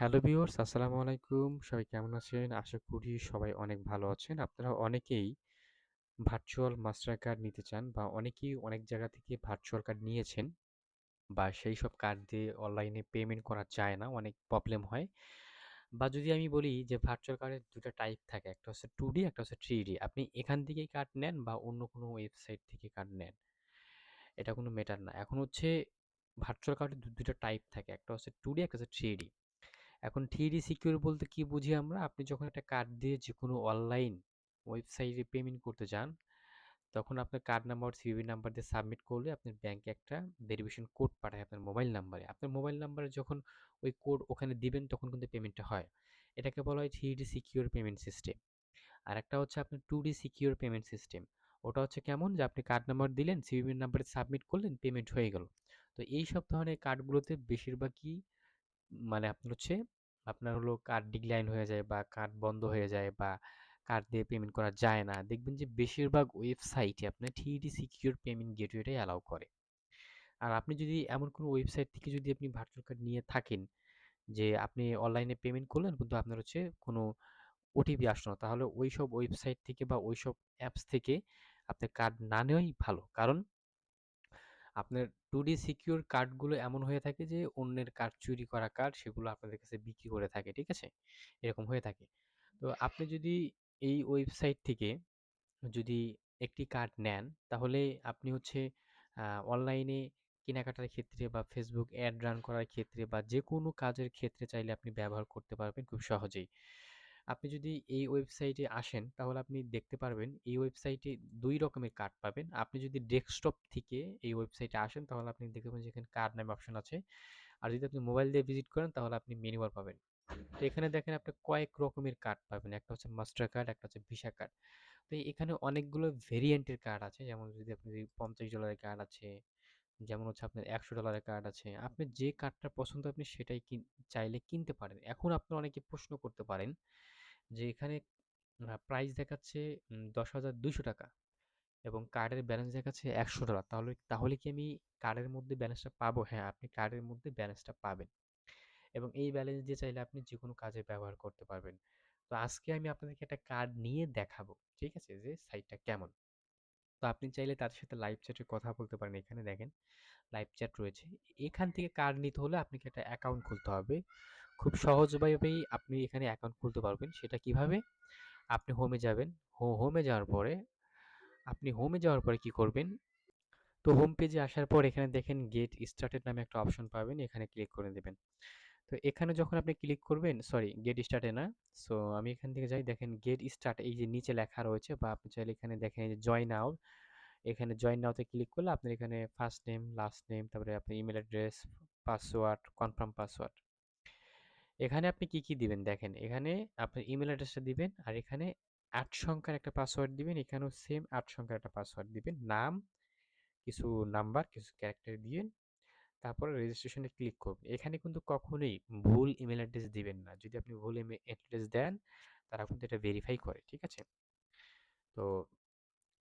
Hello viewers, আসসালামু আলাইকুম। সবাই কেমন আছেন? আশা করি সবাই অনেক ভালো আছেন। আপনারা অনেকেই ভার্চুয়াল মাস্টার কার্ড নিতে চান বা অনেকেই অনেক জায়গা থেকে ভার্চুয়াল কার্ড নিয়েছেন বা সেই সব কার্ড দিয়ে অনলাইনে পেমেন্ট করা যায় না, অনেক প্রবলেম হয়। বা যদি আমি বলি যে ভার্চুয়াল কার্ডের ২ টা টাইপ থাকে। একটা হচ্ছে 2D, একটা হচ্ছে 3D। আপনি এখান থেকেই কার্ড নেন বা অন্য কোনো ওয়েবসাইট থেকে কার্ড নেন। এটা কোনো ম্যাটার না। এখন হচ্ছে ভার্চুয়াল কার্ডের ২ টা টাইপ থাকে। একটা হচ্ছে 2D, একটা হচ্ছে 3D। এখন 3D সিকিউর বলতে কি বুঝি আমরা? আপনি যখন একটা কার্ড দিয়ে যেকোনো অনলাইন ওয়েবসাইটে পেমেন্ট করতে যান, তখন আপনার কার্ড নাম্বার, সিভিভি নাম্বার দিয়ে সাবমিট করলে আপনার ব্যাংকে একটা ভেরিফিকেশন কোড পাঠায় আপনার মোবাইল নাম্বারে। আপনার মোবাইল নাম্বারে যখন ওই কোড ওখানে দিবেন তখন কিন্তু পেমেন্টটা হয়। এটাকে বলা হয় 3D সিকিউর পেমেন্ট সিস্টেম। আরেকটা হচ্ছে আপনার 2D সিকিউর পেমেন্ট সিস্টেম। ওটা হচ্ছে কেমন? যে আপনি কার্ড নাম্বার দিলেন, সিভিভি নাম্বারে সাবমিট করলেন, পেমেন্ট হয়ে গেল। তো এইসব ধরনের কার্ডগুলোতে বেশিরভাগই মানে আপনার হলো কার্ড ডিক্লাইন হয়ে যায় বা কার্ড বন্ধ হয়ে যায় বা কার্ড দিয়ে পেমেন্ট করা যায় না। দেখবেন যে বেশিরভাগ ওয়েবসাইটে আপনার 3D সিকিউর পেমেন্ট গেটওয়েটাই অ্যালাউ করে। আর আপনি যদি এমন কোনো ওয়েবসাইট থেকে যদি আপনি ভার্চুয়াল কার্ড নিয়ে থাকেন যে আপনি অনলাইনে পেমেন্ট করলেন কিন্তু আপনার হচ্ছে কোনো ওটিপি আসলো না, তাহলে ওইসব ওয়েবসাইট থেকে বা ওইসব অ্যাপস থেকে আপনার কার্ড না নেওয়াই ভালো। কারণ আপনার 2D সিকিউর কার্ডগুলো এমন হয়ে থাকে যে অন্যের কার্ড চুরি করা কার্ড সেগুলো আপনাদের কাছে বিক্রি করে থাকে, ঠিক আছে? এরকম হয়ে থাকে। তো আপনি যদি এই ওয়েবসাইট থেকে যদি একটি কার্ড নেন তাহলে আপনি হচ্ছে অনলাইনে কেনাকাটার ক্ষেত্রে বা ফেসবুক অ্যাড রান করার ক্ষেত্রে বা যেকোনো কাজের ক্ষেত্রে চাইলে আপনি ব্যবহার করতে পারবেন খুব সহজেই। আপনি যদি এই ওয়েবসাইটে আসেন তাহলে আপনি দেখতে পারবেন এই ওয়েবসাইটে ২ রকমের কার্ড পাবেন। আপনি যদি ডেস্কটপ থেকে এই ওয়েবসাইটে আসেন তাহলে আপনি দেখতে পাবেন যে এখানে কার্ড নামে অপশন আছে। আর যদি আপনি মোবাইল দিয়ে ভিজিট করেন তাহলে আপনি মেনু বার পাবেন। তো এখানে দেখেন আপনি কয়েক রকমের কার্ড পাবেন। একটা হচ্ছে মাস্টার কার্ড, একটা হচ্ছে ভিসা কার্ড। তো এখানে অনেকগুলো ভেরিয়েন্টের কার্ড আছে। যেমন যদি আপনি $50 কার্ড আছে, যেমন হচ্ছে আপনার $100 কার্ড আছে। আপনার যে কার্ডটা পছন্দ আপনি সেটাই চাইলে কিনতে পারেন। এখন আপনারা অনেকে প্রশ্ন করতে পারেন যে এখানে প্রাইস দেখাচ্ছে ৳১০,২০০ এবং কার্ডের ব্যালেন্স দেখাচ্ছে $100। তাহলে তাহলে কি আমি কার্ডের মধ্যে ব্যালেন্সটা পাবো? হ্যাঁ, আপনি কার্ডের মধ্যে ব্যালেন্সটা পাবেন। এবং এই ব্যালেন্স দিয়ে চাইলে আপনি যেকোনো কাজে ব্যবহার করতে পারবেন। তো আজকে আমি আপনাদেরকে একটা কার্ড নিয়ে দেখাবো। ঠিক আছে? যে সাইটটা কেমন। তো আপনি চাইলে তাদের সাথে লাইভ চ্যাটে কথা বলতে পারেন। এখানে দেখেন লাইভ চ্যাট রয়েছে। এখান থেকে কার্ড নিতে হলে আপনাকে একটা অ্যাকাউন্ট খুলতে হবে। খুব সহজভাবেই আপনি এখানে অ্যাকাউন্ট খুলতে পারবেন। সেটা কিভাবে? আপনি হোমে যাবেন। হোমে যাওয়ার পরে কি করবেন? তো হোম পেজে আসার পর এখানে দেখেন গেট স্টার্টেড নামে একটা অপশন পাবেন। এখানে ক্লিক করে দিবেন। তো এখানে যখন আপনি ক্লিক করবেন, সরি গেট স্টার্টে না। সো আমি এখান থেকে যাই, দেখেন গেট স্টার্ট এই যে নিচে লেখা রয়েছে বা আপনি চাইলে এখানে দেখেন এই যে জয়েন নাও, এখানে জয়েন নাওতে ক্লিক করলে আপনার এখানে ফার্স্ট নেম, লাস্ট নেম, তারপরে আপনার email address, password, confirm password. এখানে আপনি কি কি দিবেন দেখেন, এখানে আপনার ইমেল অ্যাড্রেসটা দিবেন আর এখানে ৮ সংখ্যার একটা পাসওয়ার্ড দিবেন, এখানেও সেম ৮ সংখ্যার একটা পাসওয়ার্ড দিবেন, নাম, কিছু নাম্বার, কিছু ক্যারেক্টার দিয়ে তারপরে রেজিস্ট্রেশনে ক্লিক করবেন। এখানে কিন্তু কখনোই ভুল ইমেল অ্যাড্রেস দিবেন না। যদি আপনি ভুল ইমেল অ্যাড্রেস দেন, তারা কিন্তু এটা ভেরিফাই করে। ঠিক আছে? তো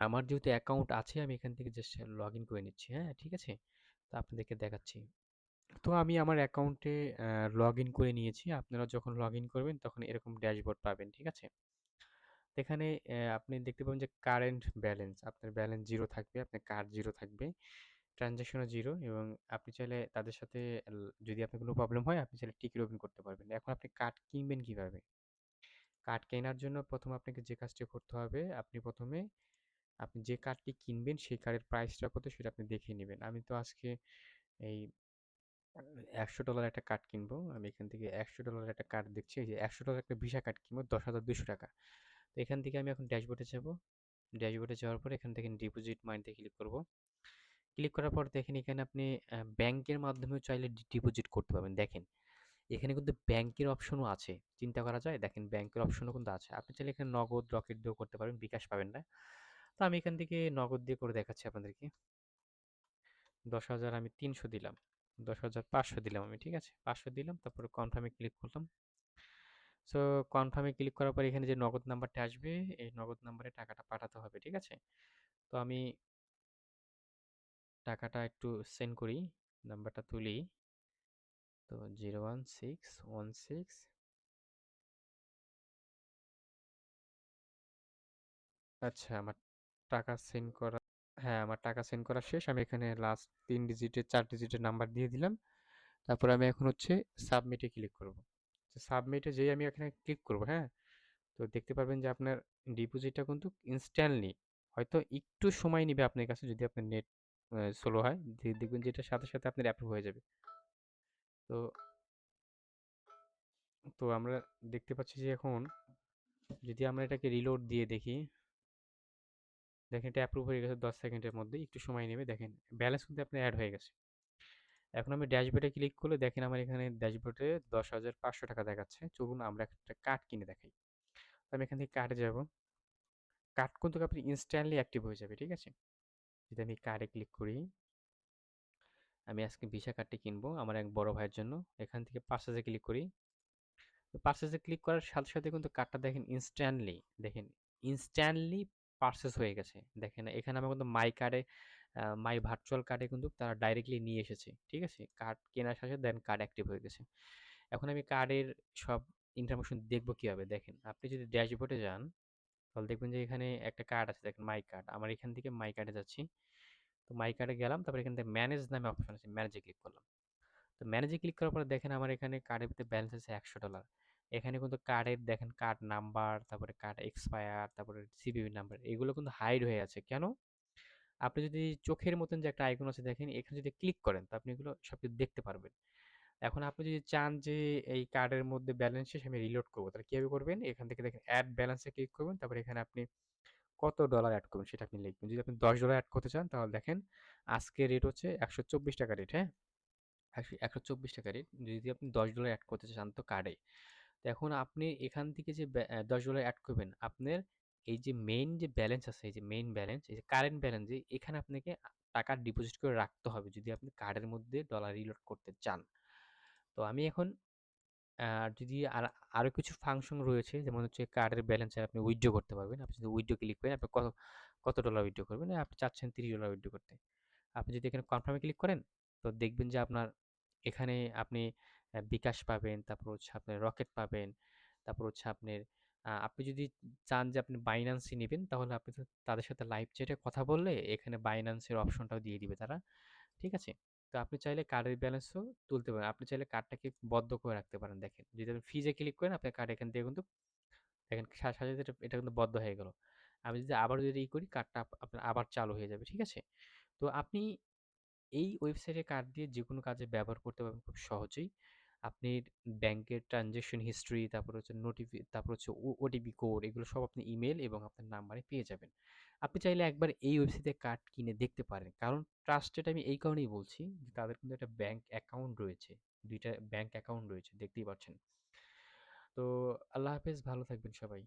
আমার যেহেতু অ্যাকাউন্ট আছে, আমি এখান থেকে জাস্ট লগ ইন করে নিচ্ছি। হ্যাঁ? ঠিক আছে? তো আপনাদেরকে দেখাচ্ছি। তো আমি আমার অ্যাকাউন্টে লগ ইন করে নিয়েছি। আপনারা যখন লগ ইন করবেন, তখন এরকম ড্যাশবোর্ড পাবেন। ঠিক আছে? তো এখানে আপনি দেখতে পাবেন যে কারেন্ট ব্যালেন্স, আপনার ব্যালেন্স 0 থাকবে, আপনার কার্ড 0 থাকবে। ট্রানজ্যাকশনও 0 এবং আপনি চাইলে তাদের সাথে যদি আপনার কোনো প্রবলেম হয় আপনি চাইলে টিকিট ওপেন করতে পারবেন। এখন আপনি কার্ড কিনবেন কিভাবে? কার্ড কেনার জন্য ১ম আপনাকে যে কাজটি করতে হবে, আপনি যে কার্ডটি কিনবেন সেই কার্ডের প্রাইসটা কত সেটা আপনি দেখে নিবেন। আমি তো আজকে এই $১০০ একটা কার্ড কিনবো। আমি এখান থেকে $১০০ একটা কার্ড দেখছি। এই যে $১০০ একটা ভিসা কার্ড কিনবো ৳১০,২০০। তো এখান থেকে আমি এখন ড্যাশবোর্ডে যাবো। ড্যাশবোর্ডে যাওয়ার পর এখান থেকে ডিপোজিট মানিতে ক্লিক করব। ক্লিক করার পর দেখেন এখানে আপনি ব্যাংকের মাধ্যমেও চাইলে ডিপোজিট করতে পারবেন। দেখেন, এখানে কিন্তু ব্যাংকের অপশনও আছে। চিন্তা করা যায়? দেখেন ব্যাংকের অপশনও কিন্তু আছে। আপনি চাইলে এখানে নগদ, রকেট দিয়েও করতে পারবেন, বিকাশ পাবেন না। তো আমি এখান থেকে নগদ দিয়ে করে দেখাচ্ছি আপনাদেরকে। ১০,০০০ আমি ৩০০ দিলাম। ১০,৫০০ দিলাম আমি, ঠিক আছে? ৫০০ দিলাম, তারপরে কনফার্মে ক্লিক করলাম। সো কনফার্মে ক্লিক করার পর এখানে যে নগদ নাম্বারটা আসবে, এই নগদ নাম্বারে টাকাটা পাঠাতে হবে, ঠিক আছে? তো আমি টাকাটা একটু সেন্ড করি, নাম্বারটা তুলি। তো 01616। আচ্ছা, আমার টাকা সেন্ড করা, হ্যাঁ, আমার টাকা সেন্ড করা শেষ। আমি এখানে লাস্ট 3 ডিজিটের 4 ডিজিটের নাম্বার দিয়ে দিলাম। তারপর আমি এখন হচ্ছে সাবমিটে ক্লিক করব। সাবমিটে যেই আমি এখানে ক্লিক করব, হ্যাঁ, তো দেখতে পারবেন যে আপনার ডিপোজিটটা কিন্তু ইনস্ট্যান্টলি, হয়তো একটু সময় নেবে আপনার কাছে যদি আপনার নেট স্লো হয়, দেখবেন যে এটার সাথে সাথে আপনার অ্যাপ্রুভ হয়ে যাবে। তো তো আমরা দেখতে পাচ্ছি যে এখন যদি আমরা এটাকে রিলোড দিয়ে দেখি, দেখেন এটা অ্যাপ্রুভ হয়ে গেছে 10 সেকেন্ডের মধ্যে, একটু সময় নেবে। দেখেন ব্যালেন্স কিন্তু আপনার অ্যাড হয়ে গেছে। এখন আমি ড্যাশবোর্ডে ক্লিক করলে দেখেন আমার এখানে ড্যাশবোর্ডে 10,500 টাকা দেখাচ্ছে। চলুন আমরা একটা কার্ড কিনে দেখাই। তো আমি এখান থেকে কার্ডে যাব। কার্ড কিন্তু আপনি ইনস্ট্যান্টলি অ্যাক্টিভ হয়ে যাবে, ঠিক আছে? যদি আমি কার্ডে ক্লিক করি, আমি আজকে ভিসা কার্ডটি কিনবো আমার এক বড় ভাইয়ের জন্য। এখান থেকে পারচেজে ক্লিক করি। তো পারচেজে ক্লিক করার সাথে সাথে কিন্তু কার্ডটা দেখেন ইনস্ট্যান্টলি, দেখেন ইনস্ট্যান্টলি পারচেজ হয়ে গেছে। দেখেন এখানে আমার কিন্তু মাই কার্ডে, মাই ভার্চুয়াল কার্ডে কিন্তু তারা ডাইরেক্টলি নিয়ে এসেছে, ঠিক আছে? কার্ড কেনার সাথে দেন কার্ড অ্যাক্টিভ হয়ে গেছে। এখন আমি কার্ডের সব ইনফরমেশন দেখবো কিভাবে? দেখেন আপনি যদি ড্যাশবোর্ডে যান, তাহলে দেখবেন যে এখানে একটা কার্ড আছে, দেখেন মাই কার্ড। আমার এখান থেকে মাই কার্ডে যাচ্ছি। তো মাই কার্ডে গেলাম, তারপর এখান থেকে ম্যানেজ নামে অপশন আছে, ম্যানেজে ক্লিক করলাম। তো ম্যানেজে ক্লিক করার পরে দেখেন আমার এখানে কার্ডের ভিতরে ব্যালেন্স আছে $100। এখানে কিন্তু কার্ডের দেখেন কার্ড নাম্বার, তারপরে কার্ড এক্সপায়ার, তারপরে সিভিভি নাম্বার, এগুলো কিন্তু হাইড হয়ে আছে। কেন? আপনি যদি চোখের মতন যে একটা আইকন আছে দেখেন, এখানে যদি ক্লিক করেন তো আপনি এগুলো সবকিছু দেখতে পারবেন। এখন আপনি যদি চান যে এই কার্ডের মধ্যে ব্যালেন্স শেষ, আমি রিলোড করবো, তাহলে কিভাবে করবেন? এখান থেকে দেখেন অ্যাড ব্যালেন্সে ক্লিক করবেন, তারপরে এখানে আপনি কত ডলার অ্যাড করবেন সেটা আপনি লিখবেন। যদি আপনি $10 অ্যাড করতে চান তাহলে দেখেন আজকের রেট হচ্ছে 124 টাকা রেট, হ্যাঁ? 124 টাকা রেট। যদি আপনি $10 অ্যাড করতে চান তো কার্ডে। তো এখন আপনি এখান থেকে যে $10 অ্যাড করবেন, আপনার এই যে মেইন যে ব্যালেন্স আছে, এই যে মেইন ব্যালেন্স, এই যে কারেন্ট ব্যালেন্স, এখানে আপনাকে টাকা ডিপোজিট করে রাখতে হবে যদি আপনি কার্ডের মধ্যে ডলার রিলোড করতে চান। তো আমি এখন যদি আরো কিছু ফাংশন রয়েছে, যেমন হচ্ছে কার্ডের ব্যালেন্স আপনি উইথড্র করতে পারবেন। আপনি যদি উইথড্র ক্লিক করেন, আপনি কত ডলার উইথড্র করবেন? আপনি চাচ্ছেন $30 উইথড্র করতে। আপনি যদি এখানে কনফার্মে ক্লিক করেন, তো দেখবেন যে আপনার এখানে আপনি বিকাশ পাবেন, তারপর হচ্ছে আপনার রকেট পাবেন, তারপর হচ্ছে আপনার আপনি যদি চান যে আপনি বাইন্যান্সই নিবেন, তাহলে আপনি তো তাদের সাথে লাইভ চ্যাটে কথা বললে এখানে বাইন্যান্সের অপশনটাও দিয়ে দিবে তারা। ঠিক আছে? তো আপনি চাইলে কার্ডের ব্যালেন্সও তুলতে পারেন। আপনি চাইলে কার্ডটাকে বদ্ধ করে রাখতে পারেন, দেখেন। যদি আপনি ফ্রিজে ক্লিক করেন, আপনার কার্ড এখান থেকে কিন্তু দেখেন সাথে সাথে এটা কিন্তু বদ্ধ হয়ে গেল। আমি যদি আবার যদি করি, কার্ডটা আপনার আবার চালু হয়ে যাবে। ঠিক আছে? তো আপনি এই ওয়েবসাইটে কার্ড দিয়ে যেকোনো কাজে ব্যবহার করতে পারবেন খুব সহজেই। আপনি ব্যাংকের ট্রানজ্যাকশন হিস্ট্রি, তারপর হচ্ছে তারপর হচ্ছে ওটিপি কোড, এগুলো সব আপনি ইমেইল এবং আপনার নাম্বারে পেয়ে যাবেন। আপনি চাইলে একবার এই ওয়েবসাইটে কার্ড কিনে দেখতে পারেন। কারণ ট্রাস্টেড আমি এই কারণেই বলছি যে তাদের কিন্তু একটা ব্যাংক অ্যাকাউন্ট রয়েছে। ২ টা ব্যাংক অ্যাকাউন্ট রয়েছে, দেখতেই পাচ্ছেন। তো আল্লাহ হাফেজ, ভালো থাকবেন সবাই।